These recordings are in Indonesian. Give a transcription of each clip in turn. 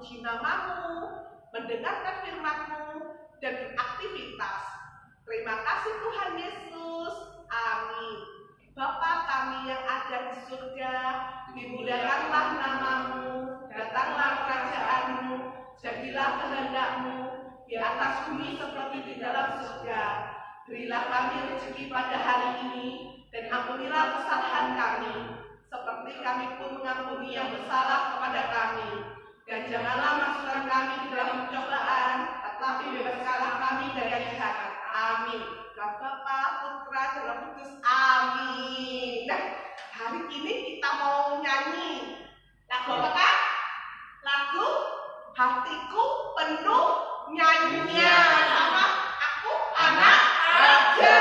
memuji nama-Mu, mendengarkan firman-Mu, dan beraktivitas. Terima kasih Tuhan Yesus. Amin. Bapa kami yang ada di surga, dimuliakanlah nama-Mu, datanglah kerajaan-Mu, jadilah kehendak-Mu di atas bumi seperti di dalam surga. Berilah kami rezeki pada hari ini, dan ampunilah kesalahan kami, seperti kami pun mengampuni yang bersalah kepada kami. Dan janganlah masukkan kami di dalam pencobaan, tetapi bebaskanlah kami dari yang jahat. Amin. Dalam Bapa, Putra, dan Roh Kudus. Amin. Nah, hari ini kita mau nyanyi lagu apa kan? Lagu Hatiku Penuh Nyanyian. Sama Aku Anak Raja.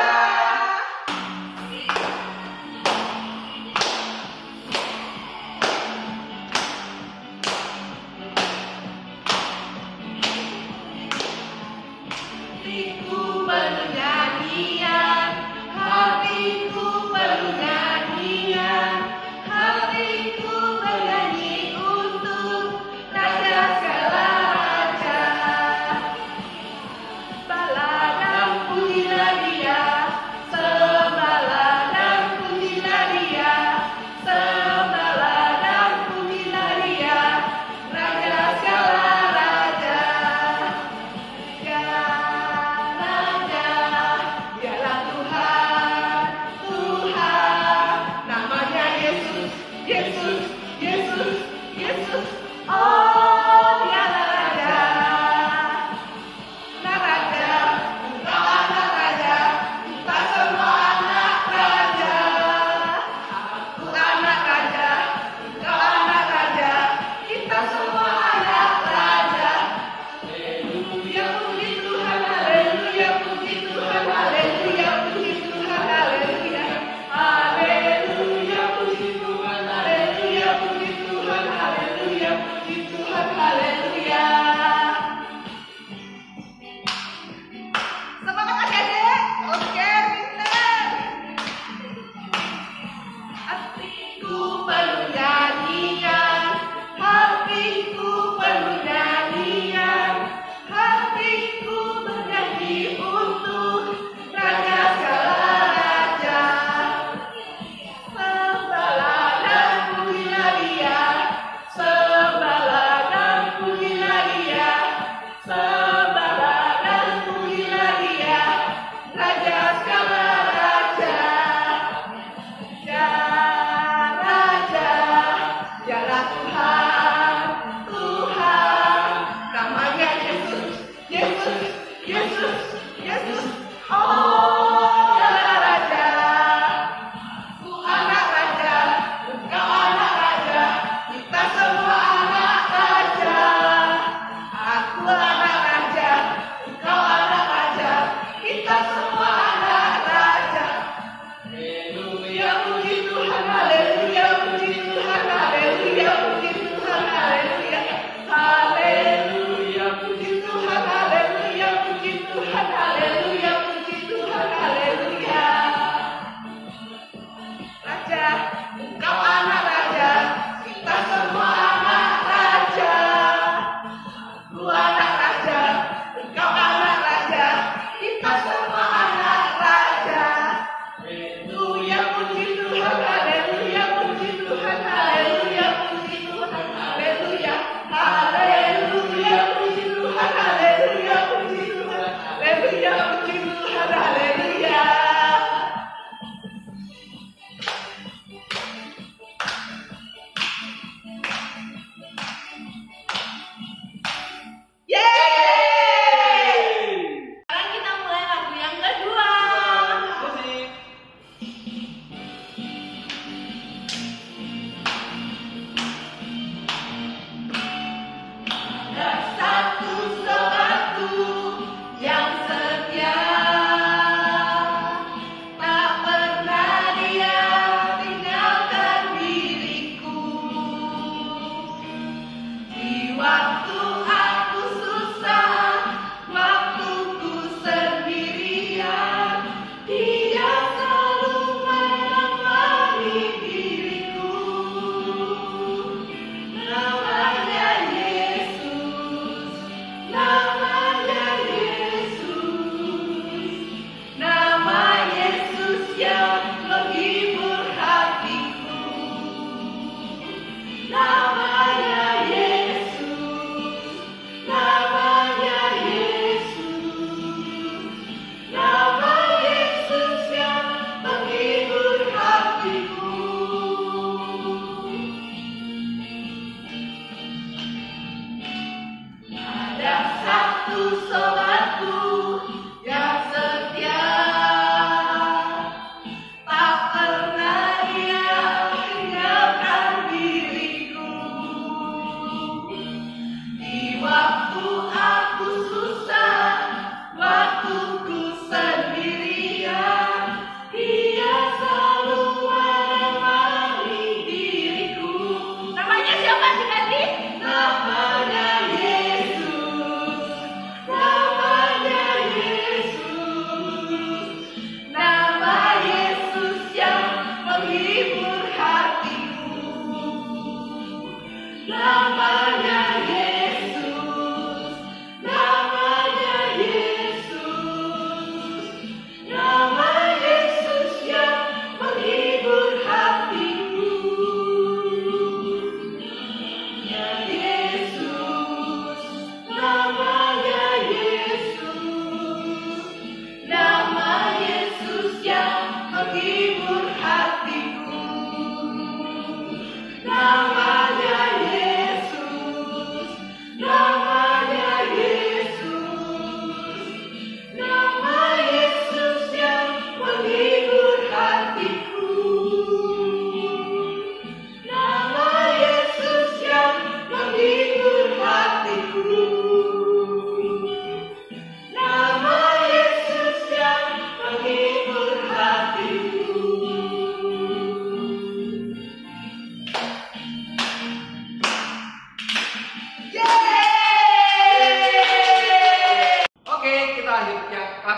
Haleluya,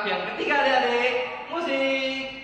Yang ketiga adik-adik, musik.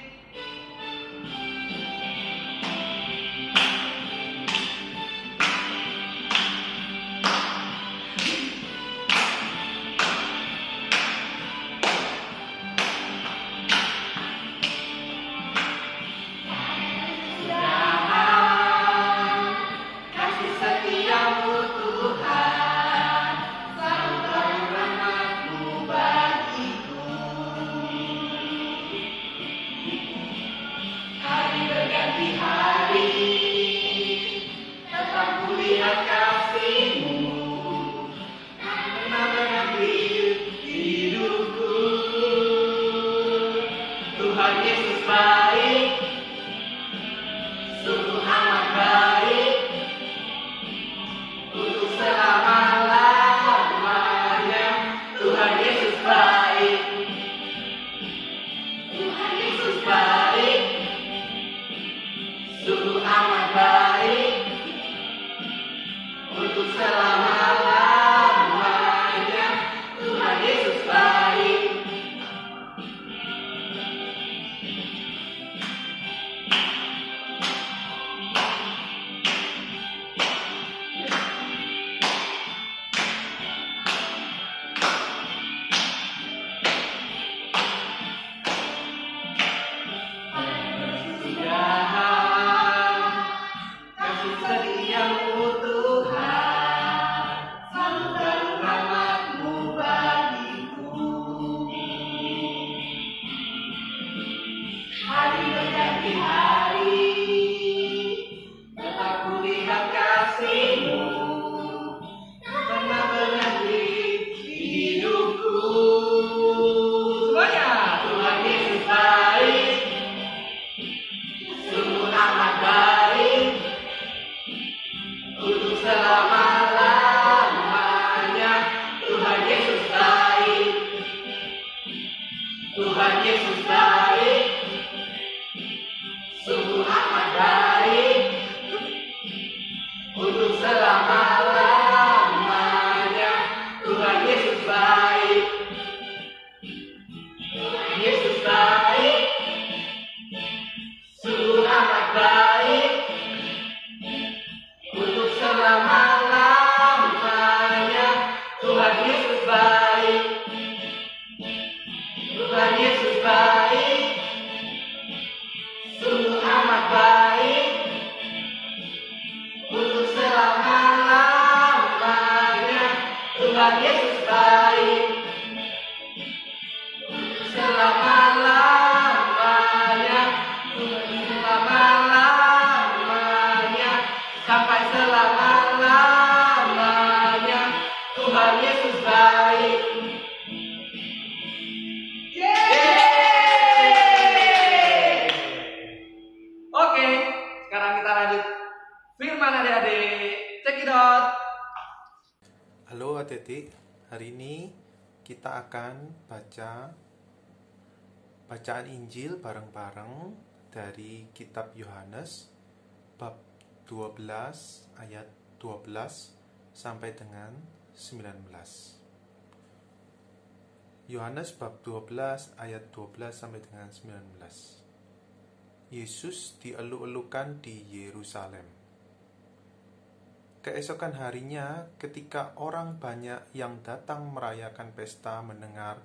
Sampai selama-lamanya Tuhan Yesus baik. adik-adik, check it out. Halo adik-adik, hari ini kita akan baca bacaan Injil bareng-bareng dari kitab Yohanes bab 12 ayat 12 sampai dengan 19. Yohanes bab 12 ayat 12 sampai dengan 19. Yesus dieluk-elukan di Yerusalem. Keesokan harinya, ketika orang banyak yang datang merayakan pesta mendengar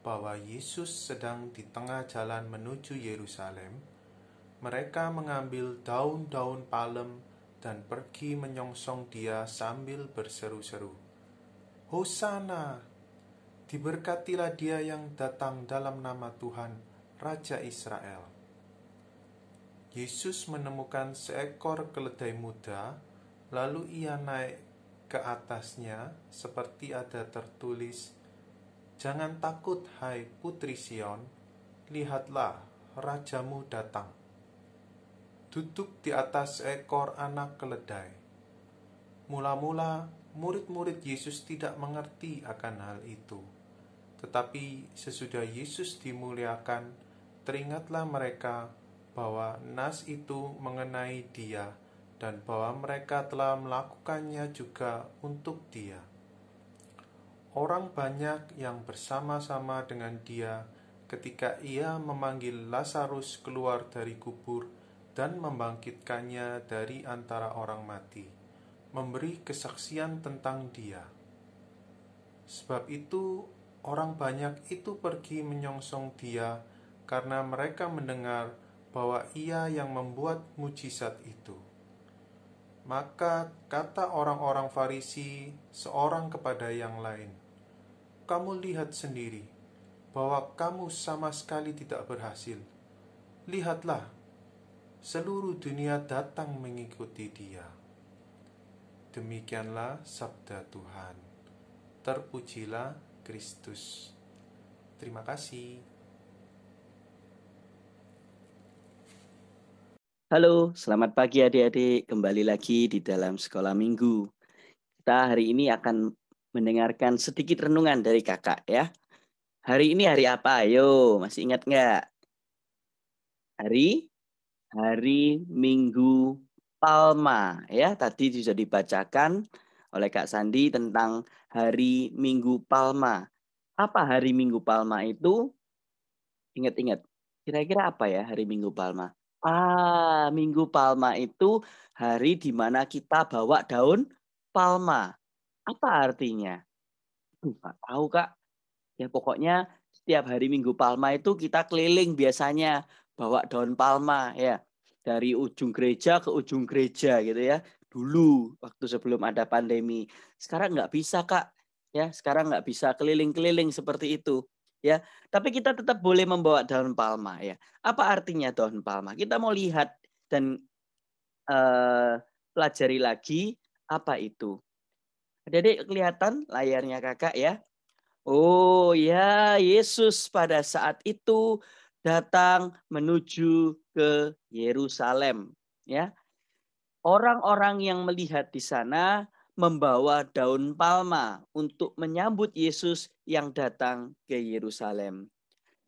bahwa Yesus sedang di tengah jalan menuju Yerusalem, mereka mengambil daun-daun palem dan pergi menyongsong dia sambil berseru-seru, "Hosana! Diberkatilah dia yang datang dalam nama Tuhan, Raja Israel." Yesus menemukan seekor keledai muda, lalu ia naik ke atasnya seperti ada tertulis, "Jangan takut, hai putri Sion, lihatlah, rajamu datang. Duduk di atas seekor anak keledai." Mula-mula, murid-murid Yesus tidak mengerti akan hal itu. Tetapi sesudah Yesus dimuliakan, teringatlah mereka bahwa nas itu mengenai dia dan bahwa mereka telah melakukannya juga untuk dia. Orang banyak yang bersama-sama dengan dia ketika ia memanggil Lazarus keluar dari kubur dan membangkitkannya dari antara orang mati, memberi kesaksian tentang dia. Sebab itu, orang banyak itu pergi menyongsong dia karena mereka mendengar bahwa ia yang membuat mujizat itu. Maka kata orang-orang Farisi seorang kepada yang lain, "Kamu lihat sendiri bahwa kamu sama sekali tidak berhasil. Lihatlah, seluruh dunia datang mengikuti dia." Demikianlah sabda Tuhan. Terpujilah Kristus. Terima kasih. Halo, selamat pagi adik-adik. Kembali lagi di dalam sekolah minggu. Kita hari ini akan mendengarkan sedikit renungan dari kakak ya. Hari ini hari apa? Ayo, masih ingat nggak? Hari Minggu Palma ya. Tadi sudah dibacakan oleh Kak Sandi tentang hari Minggu Palma. Apa hari Minggu Palma itu? Ingat-ingat. Kira-kira apa ya hari Minggu Palma? Minggu Palma itu hari di mana kita bawa daun palma. Apa artinya? Nggak tahu, Kak. Ya pokoknya setiap hari Minggu Palma itu kita keliling biasanya bawa daun palma ya. Dari ujung gereja ke ujung gereja gitu ya. Dulu waktu sebelum ada pandemi. Sekarang nggak bisa, Kak. Ya, sekarang nggak bisa keliling-keliling seperti itu. Ya, tapi kita tetap boleh membawa daun palma ya. Apa artinya daun palma? Kita mau lihat dan pelajari lagi apa itu. Adik-adik kelihatan layarnya kakak ya? Oh ya, Yesus pada saat itu datang menuju ke Yerusalem ya. Orang-orang yang melihat di sana membawa daun palma untuk menyambut Yesus yang datang ke Yerusalem.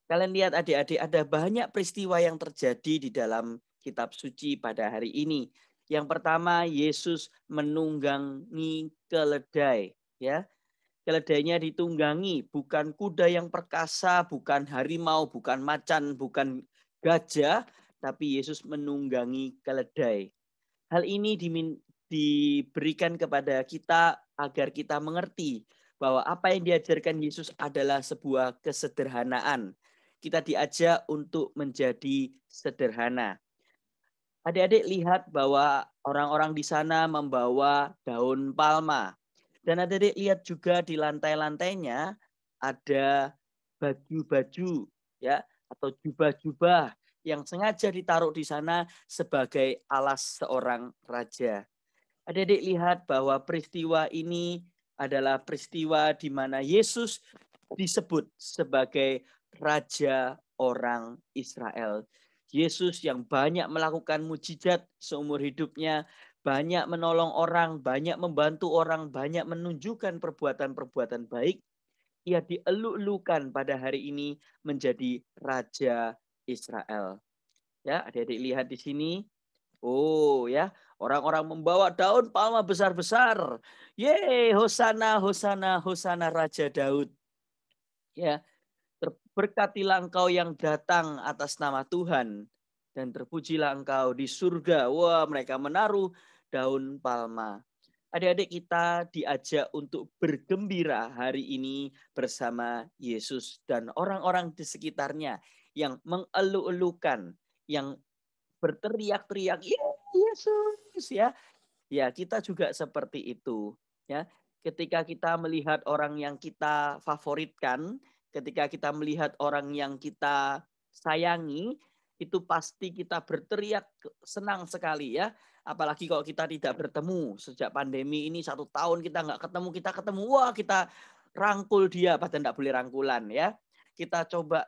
Kalian lihat adik-adik, ada banyak peristiwa yang terjadi di dalam kitab suci pada hari ini. Yang pertama, Yesus menunggangi keledai, ya. Keledainya ditunggangi, bukan kuda yang perkasa, bukan harimau, bukan macan, bukan gajah, tapi Yesus menunggangi keledai. Hal ini diberikan kepada kita agar kita mengerti bahwa apa yang diajarkan Yesus adalah sebuah kesederhanaan. Kita diajak untuk menjadi sederhana. Adik-adik lihat bahwa orang-orang di sana membawa daun palma. Dan adik-adik lihat juga di lantai-lantainya ada baju-baju ya atau jubah-jubah yang sengaja ditaruh di sana sebagai alas seorang raja. Adik-adik lihat bahwa peristiwa ini adalah peristiwa di mana Yesus disebut sebagai Raja orang Israel. Yesus yang banyak melakukan mujizat seumur hidupnya, banyak menolong orang, banyak membantu orang, banyak menunjukkan perbuatan-perbuatan baik, ia dieluk-elukan pada hari ini menjadi Raja Israel. Ya, adik-adik lihat di sini. Oh ya, orang-orang membawa daun palma besar-besar. Yeay, hosana, hosana, hosana Raja Daud. Ya, berkatilah engkau yang datang atas nama Tuhan. Dan terpujilah engkau di surga. Wah, mereka menaruh daun palma. Adik-adik kita diajak untuk bergembira hari ini bersama Yesus dan orang-orang di sekitarnya yang mengeluh-elukan, yang berteriak-teriak, Yesus ya. Ya, kita juga seperti itu ya. Ketika kita melihat orang yang kita favoritkan, ketika kita melihat orang yang kita sayangi, itu pasti kita berteriak senang sekali ya. Apalagi kalau kita tidak bertemu sejak pandemi ini 1 tahun kita nggak ketemu, kita ketemu, wah kita rangkul dia, padahal nggak boleh rangkulan ya. Kita coba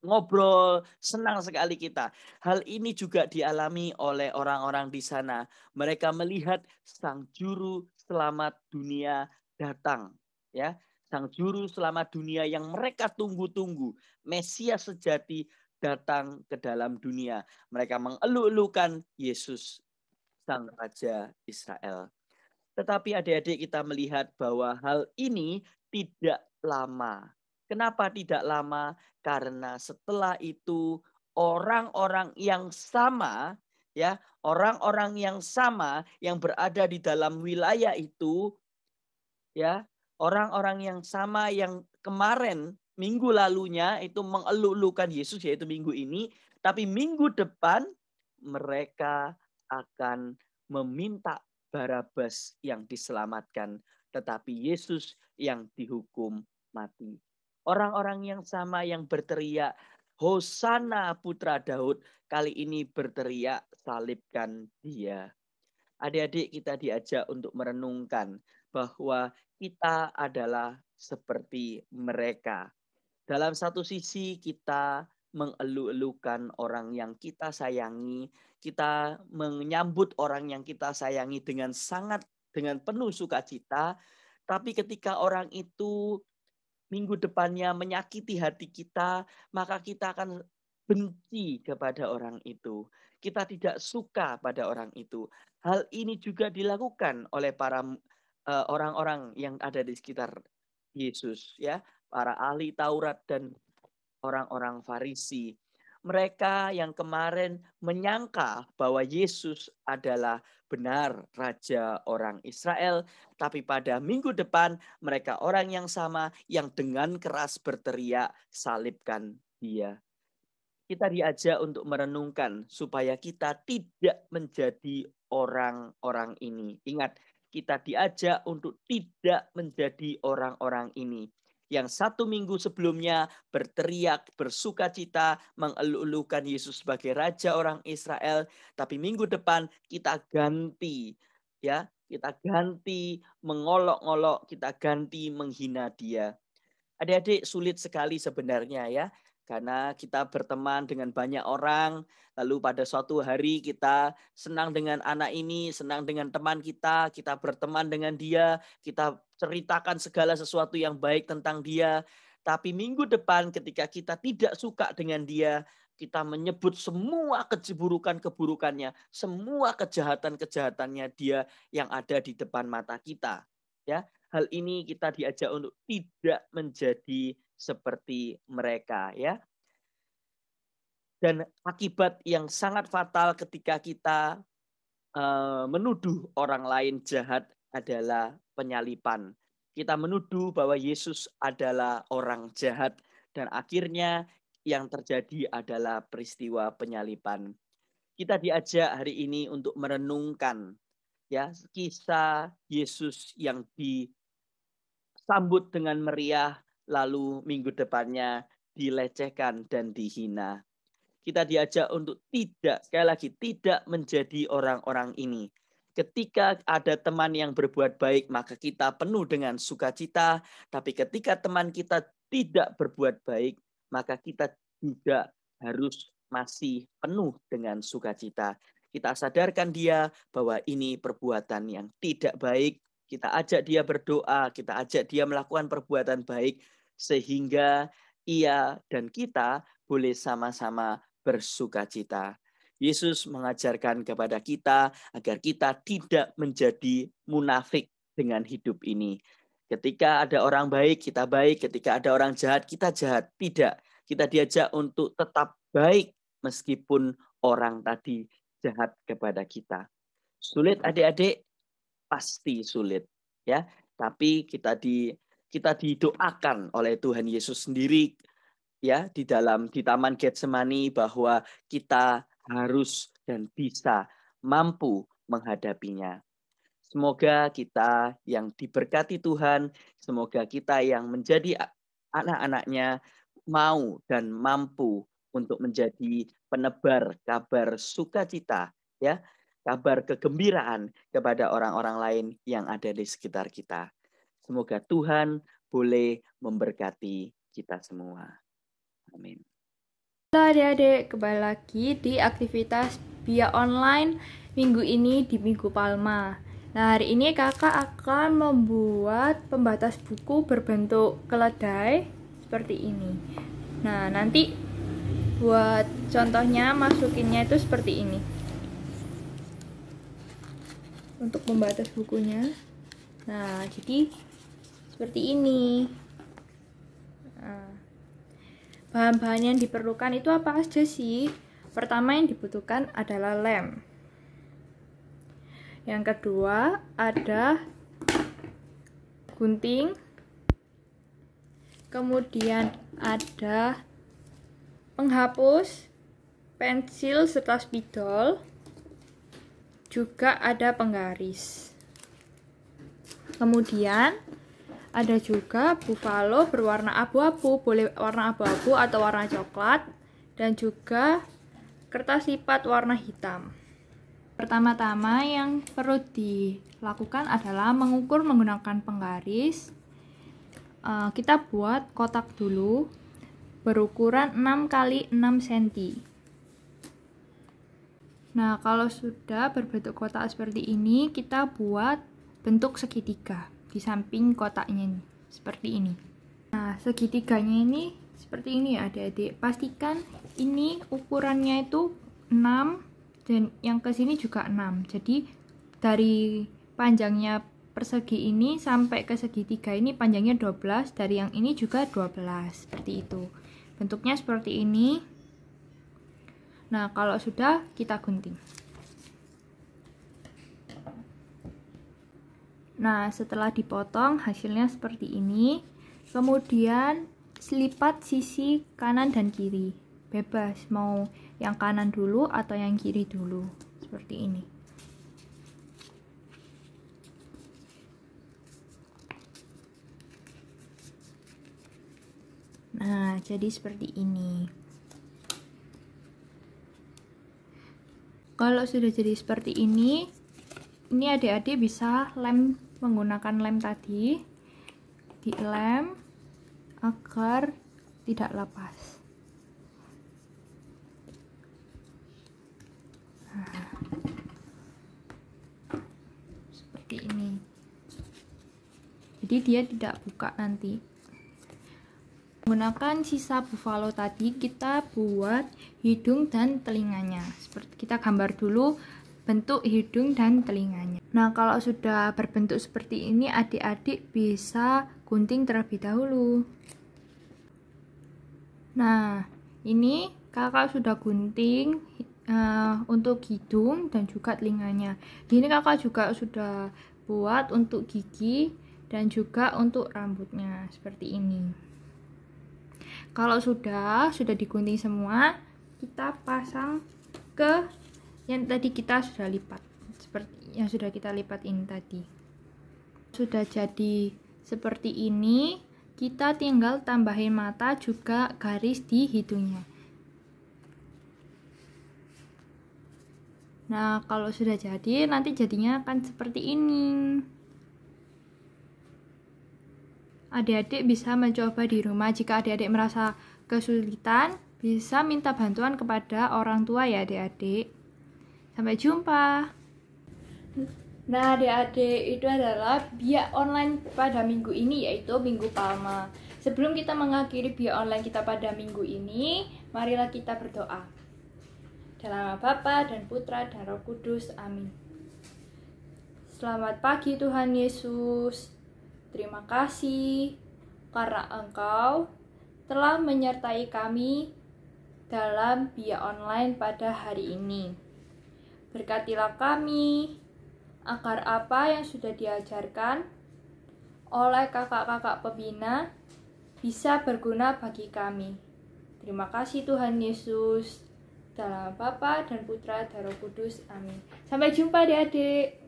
ngobrol, senang sekali kita. Hal ini juga dialami oleh orang-orang di sana. Mereka melihat Sang Juru Selamat dunia datang, ya. Sang Juru Selamat dunia yang mereka tunggu-tunggu, Mesias sejati datang ke dalam dunia. Mereka mengeluh-elukan Yesus, Sang Raja Israel. Tetapi adik-adik kita melihat bahwa hal ini tidak lama. Kenapa tidak lama? Karena setelah itu orang-orang yang sama ya, orang-orang yang sama yang berada di dalam wilayah itu ya, orang-orang yang sama yang kemarin minggu lalunya itu mengeluh-elukan Yesus yaitu minggu ini, tapi minggu depan mereka akan meminta Barabas yang diselamatkan, tetapi Yesus yang dihukum mati. Orang-orang yang sama yang berteriak, Hosana Putra Daud, kali ini berteriak, salibkan dia. Adik-adik kita diajak untuk merenungkan bahwa kita adalah seperti mereka. Dalam satu sisi kita mengeluh-elukan orang yang kita sayangi, kita menyambut orang yang kita sayangi dengan penuh sukacita, tapi ketika orang itu minggu depannya menyakiti hati kita, maka kita akan benci kepada orang itu. Kita tidak suka pada orang itu. Hal ini juga dilakukan oleh para orang-orang yang ada di sekitar Yesus, ya, para ahli Taurat dan orang-orang Farisi. Mereka yang kemarin menyangka bahwa Yesus adalah benar Raja orang Israel, tapi pada minggu depan mereka orang yang sama yang dengan keras berteriak, salibkan dia. Kita diajak untuk merenungkan supaya kita tidak menjadi orang-orang ini. Ingat, kita diajak untuk tidak menjadi orang-orang ini. Yang 1 minggu sebelumnya berteriak, bersukacita, mengeluh-elukan Yesus sebagai Raja orang Israel. Tapi minggu depan kita ganti, ya, kita ganti mengolok-olok, kita ganti menghina dia. Adik-adik sulit sekali sebenarnya ya. Karena kita berteman dengan banyak orang, lalu pada suatu hari kita senang dengan anak ini, senang dengan teman kita berteman dengan dia, kita ceritakan segala sesuatu yang baik tentang dia. Tapi minggu depan ketika kita tidak suka dengan dia, kita menyebut semua keburukan-keburukannya, semua kejahatan-kejahatannya dia yang ada di depan mata kita. Ya, hal ini kita diajak untuk tidak menjadi seperti mereka ya. Dan akibat yang sangat fatal ketika kita menuduh orang lain jahat adalah penyalipan. Kita menuduh bahwa Yesus adalah orang jahat dan akhirnya yang terjadi adalah peristiwa penyalipan. Kita diajak hari ini untuk merenungkan ya kisah Yesus yang disambut dengan meriah lalu minggu depannya dilecehkan dan dihina. Kita diajak untuk sekali lagi, tidak menjadi orang-orang ini. Ketika ada teman yang berbuat baik, maka kita penuh dengan sukacita. Tapi ketika teman kita tidak berbuat baik, maka kita juga harus masih penuh dengan sukacita. kita sadarkan dia bahwa ini perbuatan yang tidak baik. Kita ajak dia berdoa, kita ajak dia melakukan perbuatan baik, sehingga ia dan kita boleh sama-sama bersukacita. Yesus mengajarkan kepada kita agar kita tidak menjadi munafik dengan hidup ini. Ketika ada orang baik, kita baik. Ketika ada orang jahat, kita jahat. Tidak. Kita diajak untuk tetap baik meskipun orang tadi jahat kepada kita. Sulit adik-adik? Pasti sulit. Ya, tapi kita didoakan oleh Tuhan Yesus sendiri ya di Taman Getsemani bahwa kita harus dan bisa mampu menghadapinya. Semoga kita yang diberkati Tuhan, semoga kita yang menjadi anak-anaknya mau dan mampu untuk menjadi penebar kabar sukacita, ya, kabar kegembiraan kepada orang-orang lain yang ada di sekitar kita. Semoga Tuhan boleh memberkati kita semua. Amin. Halo adik-adik, kembali lagi di aktivitas via online minggu ini di Minggu Palma. Nah, hari ini kakak akan membuat pembatas buku berbentuk keledai seperti ini. Nah, nanti buat contohnya masukinnya itu seperti ini. Untuk pembatas bukunya. Nah, jadi seperti ini. Nah, bahan-bahan yang diperlukan itu apa aja sih? Pertama yang dibutuhkan adalah lem. Yang kedua ada gunting. Kemudian ada penghapus, pensil serta spidol. Juga ada penggaris. Kemudian ada juga buffalo berwarna abu-abu, boleh warna abu-abu atau warna coklat, dan juga kertas lipat warna hitam. Pertama-tama yang perlu dilakukan adalah mengukur menggunakan penggaris. Kita buat kotak dulu berukuran 6 x 6 cm. Nah, kalau sudah berbentuk kotak seperti ini, kita buat bentuk segitiga di samping kotaknya ini, seperti ini. Nah, segitiganya ini seperti ini ya adik-adik. Pastikan ini ukurannya itu 6 dan yang ke sini juga 6. Jadi dari panjangnya persegi ini sampai ke segitiga ini panjangnya 12, dari yang ini juga 12, seperti itu. Bentuknya seperti ini. Nah, kalau sudah kita gunting. Nah, setelah dipotong hasilnya seperti ini. Kemudian lipat sisi kanan dan kiri. Bebas mau yang kanan dulu atau yang kiri dulu. Seperti ini. Nah, jadi seperti ini. Kalau sudah jadi seperti ini adik-adik bisa lem menggunakan lem tadi, dilem agar tidak lepas. Nah, seperti ini. Jadi dia tidak buka nanti. Menggunakan sisa buffalo tadi kita buat hidung dan telinganya. Seperti kita gambar dulu bentuk hidung dan telinganya. Nah, kalau sudah berbentuk seperti ini, adik-adik bisa gunting terlebih dahulu. Nah, ini kakak sudah gunting untuk hidung dan juga telinganya. Ini kakak juga sudah buat untuk gigi dan juga untuk rambutnya seperti ini. Kalau sudah digunting semua, kita pasang ke yang tadi kita sudah lipat, seperti yang sudah kita lipat ini tadi. Sudah jadi seperti ini, kita tinggal tambahin mata juga garis di hidungnya. Nah, kalau sudah jadi, nanti jadinya akan seperti ini. Adik-adik bisa mencoba di rumah. Jika adik-adik merasa kesulitan, bisa minta bantuan kepada orang tua ya adik-adik. Sampai jumpa. Nah, adik-adik, itu adalah biak online pada minggu ini, yaitu Minggu Palma. Sebelum kita mengakhiri biak online kita pada minggu ini, marilah kita berdoa. Dalam nama Bapa dan Putra dan Roh Kudus. Amin. Selamat pagi Tuhan Yesus. Terima kasih karena Engkau telah menyertai kami dalam biak online pada hari ini. Berkatilah kami agar apa yang sudah diajarkan oleh kakak-kakak pembina bisa berguna bagi kami. Terima kasih Tuhan Yesus. Dalam Bapa dan Putra dan Roh Kudus. Amin. Sampai jumpa adik-adik.